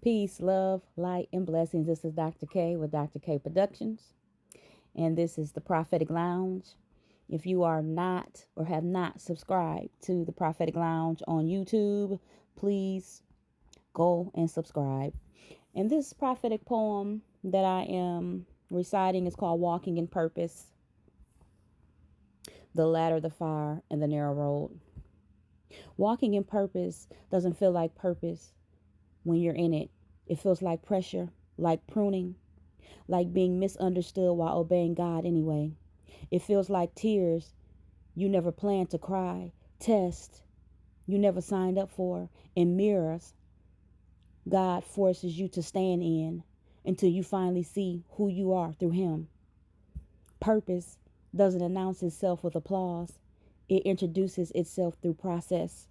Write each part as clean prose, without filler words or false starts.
Peace, love, light, and blessings. This is Dr. K with Dr. K Productions, and this is the Prophetic Lounge. If you are not or have not subscribed to the Prophetic Lounge on YouTube, please go and subscribe. And this prophetic poem that I am reciting is called Walking in Purpose, the Ladder, the Fire, and the Narrow Road. Walking in purpose doesn't feel like purpose when you're in it. It feels like pressure, like pruning, like being misunderstood while obeying God anyway. It feels like tears you never planned to cry, tests you never signed up for, and mirrors God forces you to stand in until you finally see who you are through Him. Purpose doesn't announce itself with applause. It introduces itself through process,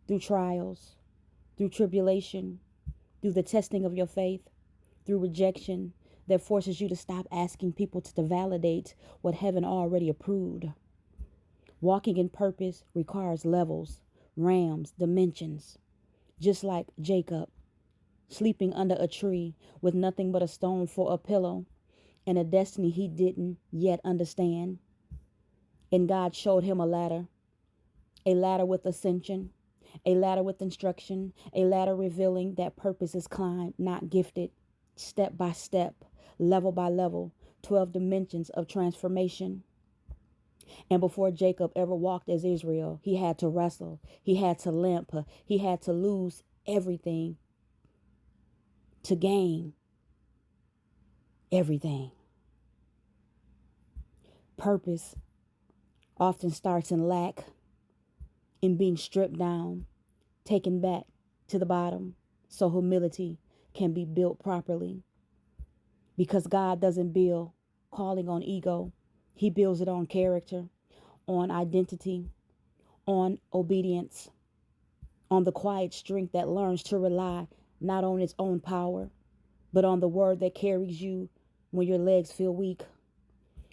through trials, through tribulation, through the testing of your faith, through rejection that forces you to stop asking people to validate what heaven already approved. Walking in purpose requires levels, rams, dimensions. Just like Jacob, sleeping under a tree with nothing but a stone for a pillow and a destiny he didn't yet understand. And God showed him a ladder with ascension, a ladder with instruction, a ladder revealing that purpose is climbed, not gifted, step by step, level by level, 12 dimensions of transformation. And before Jacob ever walked as Israel, he had to wrestle, he had to limp, he had to lose everything to gain everything. Purpose often starts in lack, in being stripped down, taken back to the bottom, so humility can be built properly. Because God doesn't build calling on ego, He builds it on character, on identity, on obedience, on the quiet strength that learns to rely not on its own power, but on the word that carries you when your legs feel weak.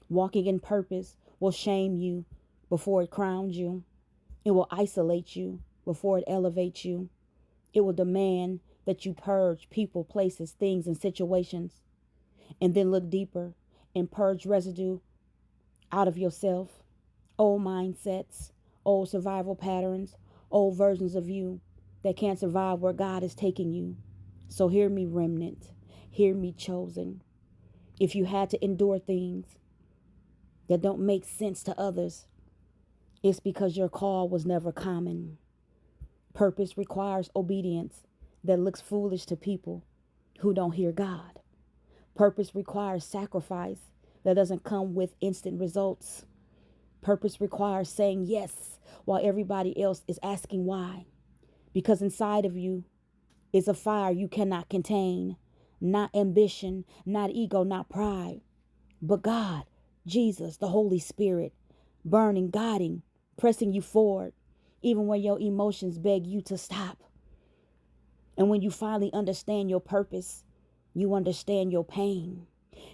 Walking in purpose will shame you before it crowns you. It will isolate you before it elevates you. It will demand that you purge people, places, things, and situations, and then look deeper and purge residue out of yourself, old mindsets, old survival patterns, old versions of you that can't survive where God is taking you. So hear me, remnant. Hear me, chosen. If you had to endure things that don't make sense to others, it's because your call was never common. Purpose requires obedience that looks foolish to people who don't hear God. Purpose requires sacrifice that doesn't come with instant results. Purpose requires saying yes while everybody else is asking why. Because inside of you is a fire you cannot contain. Not ambition, not ego, not pride, but God, Jesus, the Holy Spirit, burning, guiding, pressing you forward, even when your emotions beg you to stop. And when you finally understand your purpose, you understand your pain.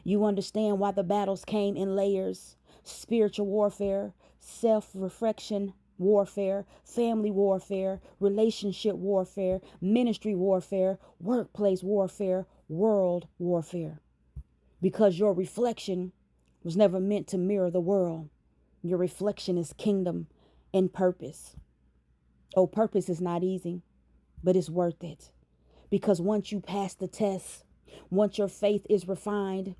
You understand why the battles came in layers: spiritual warfare, self-reflection warfare, family warfare, relationship warfare, ministry warfare, workplace warfare, world warfare. Because your reflection was never meant to mirror the world. Your reflection is kingdom and purpose. Oh, purpose is not easy, but it's worth it. Because once you pass the test, once your faith is refined,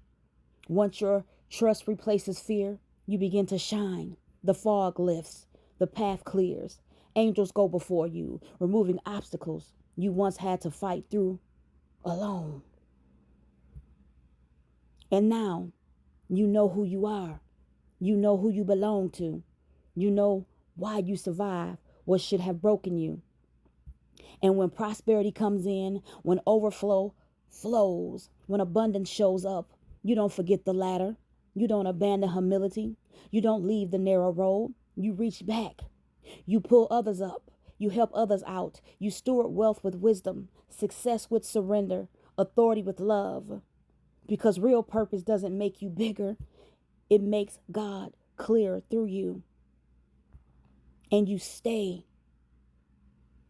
once your trust replaces fear, you begin to shine. The fog lifts, the path clears. Angels go before you, removing obstacles you once had to fight through alone. And now you know who you are. You know who you belong to. You know why you survive what should have broken you. And when prosperity comes in, when overflow flows, when abundance shows up, you don't forget the ladder. You don't abandon humility. You don't leave the narrow road. You reach back. You pull others up. You help others out. You steward wealth with wisdom, success with surrender, authority with love. Because real purpose doesn't make you bigger. It makes God clearer through you. And you stay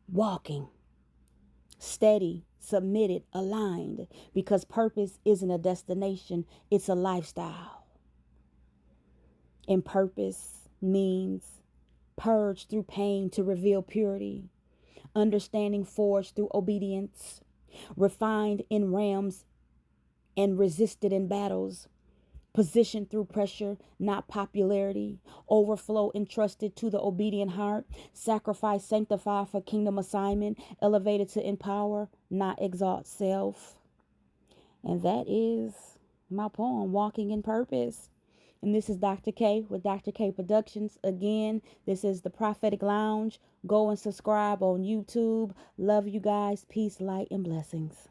walking, steady, submitted, aligned, because purpose isn't a destination, it's a lifestyle. And purpose means purge through pain to reveal purity, understanding forged through obedience, refined in realms and resisted in battles, positioned through pressure, not popularity, overflow entrusted to the obedient heart, sacrifice sanctified for kingdom assignment, elevated to empower, not exalt self. And that is my poem, Walking in Purpose. And this is Dr. K with Dr. K Productions. Again, this is the Prophetic Lounge. Go and subscribe on YouTube. Love you guys. Peace, light, and blessings.